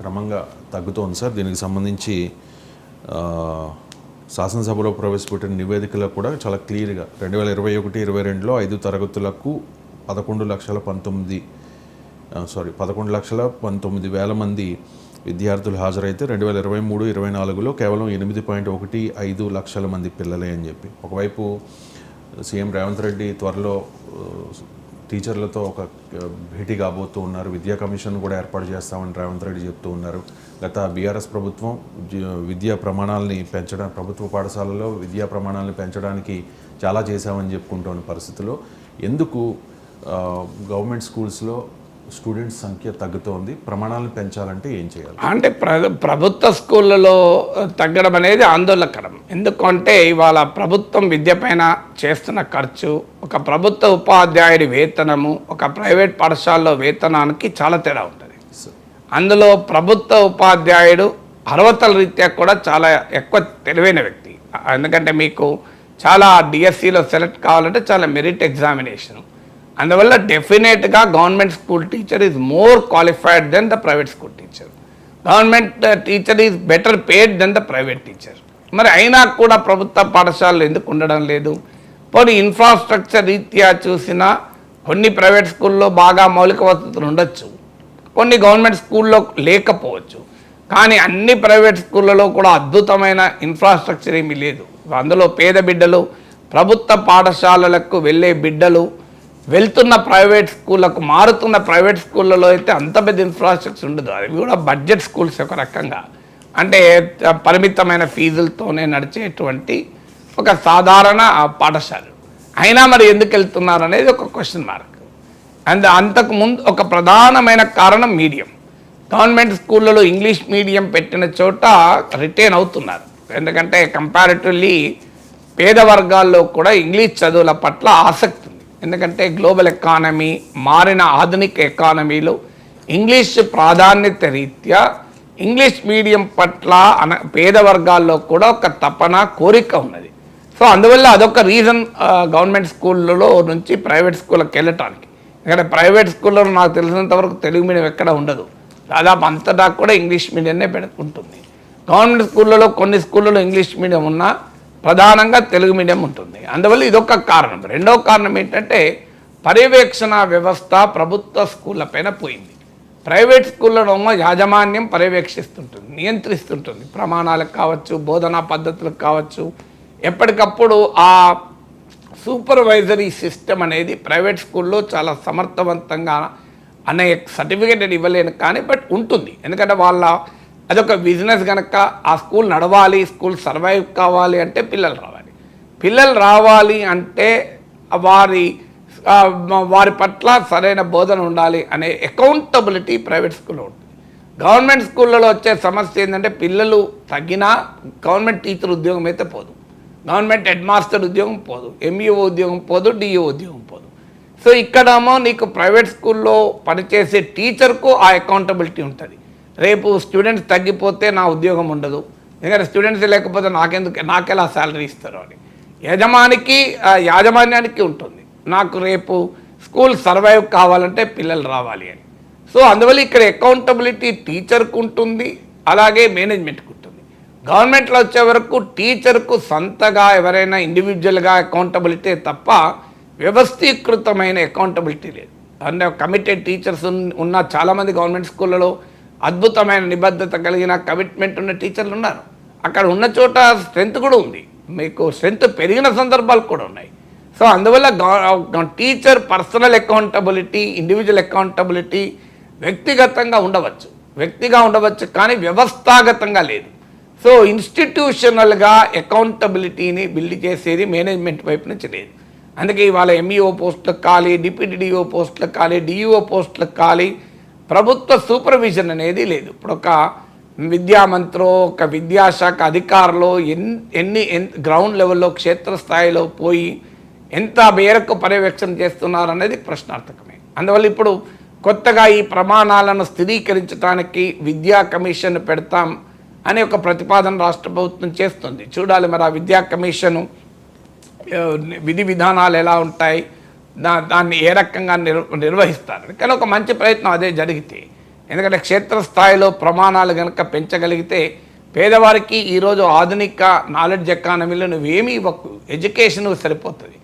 క్రమంగా తగ్గుతోంది సార్. దీనికి సంబంధించి శాసనసభలో ప్రవేశపెట్టిన నివేదికలో కూడా చాలా క్లియర్గా 2021-22లో 5 తరగతులకు 11,19,000 మంది విద్యార్థులు హాజరైతే 2023-24లో కేవలం 8.15 లక్షల మంది పిల్లలే అని చెప్పి ఒకవైపు సీఎం రేవంత్ రెడ్డి త్వరలో టీచర్లతో ఒక భేటీ కాబోతూ ఉన్నారు. విద్యా కమిషన్ కూడా ఏర్పాటు చేస్తామని రేవంత్ రెడ్డి చెప్తూ ఉన్నారు. గత బీఆర్ఎస్ ప్రభుత్వం విద్యా ప్రమాణాలని పెంచడం, ప్రభుత్వ పాఠశాలలో విద్యా ప్రమాణాలను పెంచడానికి చాలా చేశామని చెప్పుకుంటున్న పరిస్థితిలో ఎందుకు గవర్నమెంట్ స్కూల్స్లో స్టూడెంట్స్ సంఖ్య తగ్గుతోంది? ప్రమాణాలను పెంచాలంటే ఏం చేయాలి? అంటే ప్రభుత్వ స్కూళ్ళలో తగ్గడం అనేది ఆందోళనకరం. ఎందుకంటే ఇవాళ ప్రభుత్వం విద్య పైన చేస్తున్న ఖర్చు, ఒక ప్రభుత్వ ఉపాధ్యాయుడి వేతనము, ఒక ప్రైవేట్ పాఠశాలలో వేతనానికి చాలా తేడా ఉంటుంది. అందులో ప్రభుత్వ ఉపాధ్యాయుడు అర్హతల రీత్యా కూడా చాలా ఎక్కువ తెలివైన వ్యక్తి. ఎందుకంటే మీకు చాలా డిఎస్సిలో సెలెక్ట్ కావాలంటే చాలా మెరిట్ ఎగ్జామినేషన్. అందువల్ల డెఫినెట్గా government school teacher is more qualified than the private school teacher. Government teacher is better paid than the private teacher. మరి అయినా కూడా ప్రభుత్వ పాఠశాలలు ఎందుకు ఉండడం లేదు? పోనీ ఇన్ఫ్రాస్ట్రక్చర్ రీత్యా చూసినా కొన్ని ప్రైవేట్ స్కూల్లో బాగా మౌలిక వసతులు ఉండొచ్చు, కొన్ని గవర్నమెంట్ స్కూల్లో లేకపోవచ్చు. కానీ అన్ని ప్రైవేట్ స్కూళ్ళలో కూడా అద్భుతమైన ఇన్ఫ్రాస్ట్రక్చర్ ఏమీ లేదు. అందులో పేద బిడ్డలు, ప్రభుత్వ పాఠశాలలకు వెళ్ళే బిడ్డలు వెళ్తున్న ప్రైవేట్ స్కూళ్ళకు మారుతున్న ప్రైవేట్ స్కూళ్ళలో అయితే అంత పెద్ద ఇన్ఫ్రాస్ట్రక్చర్ ఉండదు. అవి కూడా బడ్జెట్ స్కూల్స్ ఒక రకంగా, అంటే పరిమితమైన ఫీజులతోనే నడిచేటువంటి ఒక సాధారణ పాఠశాలలు. అయినా మరి ఎందుకు వెళ్తున్నారు అనేది ఒక క్వశ్చన్ మార్క్. అంతకుముందు ఒక ప్రధానమైన కారణం మీడియం. గవర్నమెంట్ స్కూళ్ళలో ఇంగ్లీష్ మీడియం పెట్టిన చోట రిటైన్ అవుతున్నారు. ఎందుకంటే కంపారిటివ్లీ పేద వర్గాల్లో కూడా ఇంగ్లీష్ చదువుల పట్ల ఆసక్తి ఉంది. ఎందుకంటే గ్లోబల్ ఎకానమీ, మారిన ఆధునిక ఎకానమీలో ఇంగ్లీష్ ప్రాధాన్యత రీత్యా ఇంగ్లీష్ మీడియం పట్ల పేద వర్గాల్లో కూడా ఒక తపన, కోరిక ఉన్నది. సో అందువల్ల అదొక రీజన్ గవర్నమెంట్ స్కూళ్ళలో నుంచి ప్రైవేట్ స్కూళ్ళకి వెళ్ళటానికి. ఎందుకంటే ప్రైవేట్ స్కూల్లో నాకు తెలిసినంత వరకు తెలుగు మీడియం ఎక్కడ ఉండదు. దాదాపు అంతటా కూడా ఇంగ్లీష్ మీడియంనే పెడుకుంటుంది. గవర్నమెంట్ స్కూళ్ళలో కొన్ని స్కూళ్ళలో ఇంగ్లీష్ మీడియం ఉన్నా ప్రధానంగా తెలుగు మీడియం ఉంటుంది. అందువల్ల ఇదొక కారణం. రెండవ కారణం ఏంటంటే పర్యవేక్షణ వ్యవస్థ ప్రభుత్వ స్కూళ్ళ పైన పోయింది. ప్రైవేట్ స్కూళ్ళలో యాజమాన్యం పర్యవేక్షిస్తుంటుంది, నియంత్రిస్తుంటుంది. ప్రమాణాలకు కావచ్చు, బోధనా పద్ధతులకు కావచ్చు, ఎప్పటికప్పుడు ఆ సూపర్వైజరీ సిస్టమ్ అనేది ప్రైవేట్ స్కూల్లో చాలా సమర్థవంతంగా అనే సర్టిఫికేట్ ఇవ్వలేను కానీ బట్ ఉంటుంది. ఎందుకంటే వాళ్ళ అదొక బిజినెస్ కనుక ఆ స్కూల్ నడవాలి, స్కూల్ సర్వైవ్ కావాలి అంటే పిల్లలు రావాలి అంటే వారి పట్ల సరైన బోధన ఉండాలి అనే అకౌంటబిలిటీ ప్రైవేట్ స్కూల్లో ఉంటుంది. గవర్నమెంట్ స్కూళ్ళలో వచ్చే సమస్య ఏంటంటే పిల్లలు తగ్గినా గవర్నమెంట్ టీచర్ ఉద్యోగం అయితే పోదు, గవర్నమెంట్ హెడ్ మాస్టర్ ఉద్యోగం పోదు, ఎంఈఓ ఉద్యోగం పోదు, డిఈఓ ఉద్యోగం పోదు. సో ఇక్కడేమో నీకు ప్రైవేట్ స్కూల్లో పనిచేసే టీచర్కు ఆ అకౌంటబిలిటీ ఉంటుంది. రేపు స్టూడెంట్స్ తగ్గిపోతే నా ఉద్యోగం ఉండదు, ఎందుకంటే స్టూడెంట్స్ లేకపోతే నాకెలా శాలరీ ఇస్తారు అని యాజమాన్యానికి ఉంటుంది. నాకు రేపు స్కూల్ సర్వైవ్ కావాలంటే పిల్లలు రావాలి అని. సో అందువల్ల ఇక్కడ అకౌంటబిలిటీ టీచర్కు ఉంటుంది, అలాగే మేనేజ్మెంట్కి ఉంటుంది. గవర్నమెంట్లో వచ్చే వరకు టీచర్కు సొంతగా ఎవరైనా ఇండివిజువల్గా అకౌంటబిలిటీ తప్ప వ్యవస్థీకృతమైన అకౌంటబిలిటీ లేదు. అంటే కమిటెడ్ టీచర్స్ ఉన్న చాలామంది గవర్నమెంట్ స్కూళ్ళలో అద్భుతమైన నిబద్ధత కలిగిన కమిట్మెంట్ ఉన్న టీచర్లు ఉన్నారు. అక్కడ ఉన్న చోట స్ట్రెంత్ కూడా ఉంది, మీకు స్ట్రెంత్ పెరిగిన సందర్భాలు కూడా ఉన్నాయి. సో అందువల్ల teacher personal accountability, individual accountability వ్యక్తిగతంగా ఉండవచ్చు కానీ వ్యవస్థాగతంగా లేదు. సో ఇన్స్టిట్యూషనల్గా అకౌంటబిలిటీని బిల్డ్ చేసేది మేనేజ్మెంట్ వైపు నుంచి లేదు. అందుకే ఇవాళ ఎంఈఓ పోస్టులకు ఖాళీ, డిప్యూటీ డిఓ పోస్టులకు ఖాళీ, డిఈఓ పోస్టులకు ఖాళీ, ప్రభుత్వ సూపర్విజన్ అనేది లేదు. ఇప్పుడు ఒక విద్యామంత్రో, ఒక విద్యాశాఖ అధికారులు ఎన్ని గ్రౌండ్ లెవెల్లో క్షేత్రస్థాయిలో పోయి ఎంత మేరకు పర్యవేక్షణ చేస్తున్నారు అనేది ప్రశ్నార్థకమే. అందువల్ల ఇప్పుడు కొత్తగా ఈ ప్రమాణాలను స్థిరీకరించడానికి విద్యా కమిషన్ పెడతాం అనే ఒక ప్రతిపాదన రాష్ట్ర ప్రభుత్వం చేస్తుంది. చూడాలి మరి ఆ విద్యా కమిషను విధి విధానాలు ఎలా ఉంటాయి, దాన్ని ఏ రకంగా నిర్వహిస్తారు. కానీ ఒక మంచి ప్రయత్నం అదే జరిగితే ఎందుకంటే క్షేత్రస్థాయిలో ప్రమాణాలు కనుక పెంచగలిగితే పేదవారికి ఈరోజు ఆధునిక నాలెడ్జ్ ఎకానమీలో నువ్వేమీ ఇవ్వకు, ఎడ్యుకేషన్ సరిపోతుంది.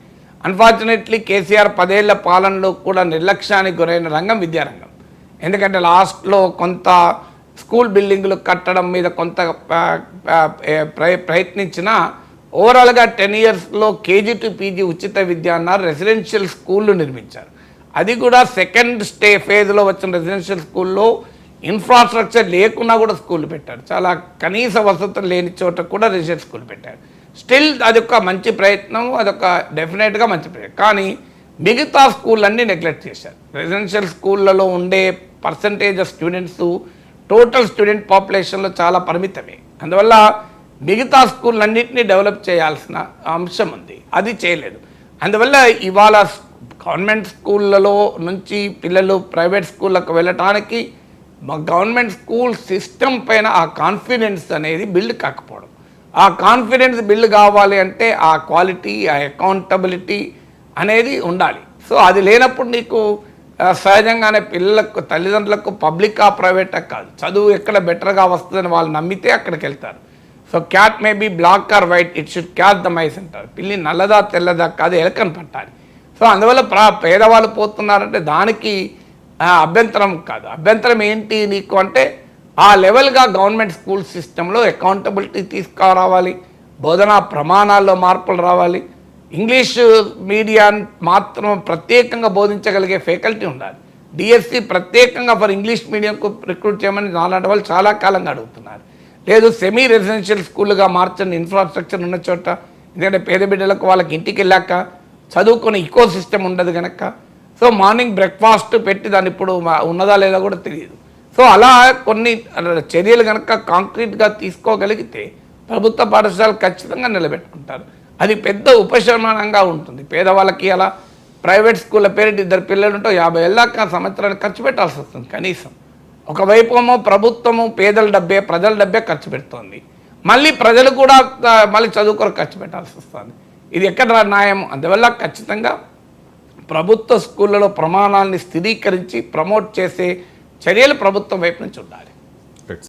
అన్ఫార్చునేట్లీ కేసీఆర్ 10 ఏళ్ల పాలనలో కూడా నిర్లక్ష్యానికి గురైన రంగం విద్యారంగం. ఎందుకంటే లాస్ట్లో కొంత స్కూల్ బిల్డింగులు కట్టడం మీద కొంత ప్రయత్నించినా ఓవరాల్గా 10 ఇయర్స్లో కేజీ టు పీజీ ఉచిత విద్య అన్నారు. రెసిడెన్షియల్ స్కూళ్ళు నిర్మించారు. అది కూడా సెకండ్ ఫేజ్లో వచ్చిన రెసిడెన్షియల్ స్కూల్లో ఇన్ఫ్రాస్ట్రక్చర్ లేకున్నా కూడా స్కూల్ పెట్టారు. చాలా కనీస వసతులు లేని చోట కూడా రెసిడెన్షియల్ స్కూల్ పెట్టారు. స్టిల్ అదొక మంచి ప్రయత్నం, అదొక డెఫినెట్గా మంచి ప్రయత్నం. కానీ మిగతా స్కూళ్ళన్నీ నెగ్లెక్ట్ చేశారు. రెసిడెన్షియల్ స్కూళ్ళలో ఉండే percentage of students total student పాపులేషన్లో చాలా పరిమితమే. అందువల్ల మిగతా స్కూళ్ళన్నింటినీ డెవలప్ చేయాల్సిన అంశం ఉంది, అది చేయలేదు. అందువల్ల ఇవాళ గవర్నమెంట్ స్కూళ్ళలో నుంచి పిల్లలు ప్రైవేట్ స్కూళ్ళకు వెళ్ళటానికి గవర్నమెంట్ స్కూల్ సిస్టమ్ పైన ఆ కాన్ఫిడెన్స్ అనేది బిల్డ్ కాకపోవడం. ఆ కాన్ఫిడెన్స్ బిల్డ్ కావాలి అంటే ఆ క్వాలిటీ, ఆ అకౌంటబిలిటీ అనేది ఉండాలి. సో అది లేనప్పుడు నీకు సహజంగానే పిల్లలకు, తల్లిదండ్రులకు పబ్లికా ప్రైవేటా కాదు, చదువు ఎక్కడ బెటర్గా వస్తుందని వాళ్ళు నమ్మితే అక్కడికి వెళ్తారు. So cat may be black or white, it should catch the mice అంటారు. పిల్లి నల్లదా తెల్లదా కాదు, ఎలకని పట్టాలి. సో అందువల్ల పేదవాళ్ళు పోతున్నారంటే దానికి అభ్యంతరం కాదు. అభ్యంతరం ఏంటి నీకు అంటే ఆ లెవెల్గా గవర్నమెంట్ స్కూల్ సిస్టంలో అకౌంటబిలిటీ తీసుకురావాలి, బోధనా ప్రమాణాల్లో మార్పులు రావాలి, ఇంగ్లీష్ మీడియా మాత్రం ప్రత్యేకంగా బోధించగలిగే ఫ్యాకల్టీ ఉండాలి. డిఎస్సి ప్రత్యేకంగా ఫర్ ఇంగ్లీష్ మీడియంకు రిక్రూట్ చేయమని నాలాంటి వాళ్ళు చాలా కాలంగా అడుగుతున్నారు. లేదు సెమీ రెసిడెన్షియల్ స్కూల్గా మార్చండి, ఇన్ఫ్రాస్ట్రక్చర్ ఉన్న చోట. ఎందుకంటే పేద బిడ్డలకు వాళ్ళకి ఇంటికి వెళ్ళాక చదువుకునే ఈకో సిస్టమ్ ఉండదు కనుక. సో మార్నింగ్ బ్రేక్ఫాస్ట్ పెట్టి దాన్ని ఇప్పుడు ఉన్నదా లేదా కూడా తెలియదు. సో అలా కొన్ని చర్యలు కనుక కాంక్రీట్గా తీసుకోగలిగితే ప్రభుత్వ పాఠశాలలు ఖచ్చితంగా నిలబెట్టుకుంటారు. అది పెద్ద ఉపశమనంగా ఉంటుంది. పేదవాళ్ళకి అలా ప్రైవేట్ స్కూళ్ళ పేరెంట్ 2 పిల్లలు ఉంటే 50 ఏళ్ళ సంవత్సరానికి ఖర్చు పెట్టాల్సి వస్తుంది కనీసం. ఒకవైపు ఏమో ప్రభుత్వము పేదల డబ్బే, ప్రజల డబ్బే ఖర్చు పెడుతోంది, మళ్ళీ ప్రజలు కూడా మళ్ళీ చదువుకోరు ఖర్చు పెట్టాల్సి వస్తుంది. ఇది ఎక్కడ న్యాయం? అందువల్ల ఖచ్చితంగా ప్రభుత్వ స్కూళ్ళలో ప్రమాణాలని స్థిరీకరించి ప్రమోట్ చేసే చర్యలు ప్రభుత్వం వైపు నుంచి ఉండాలి.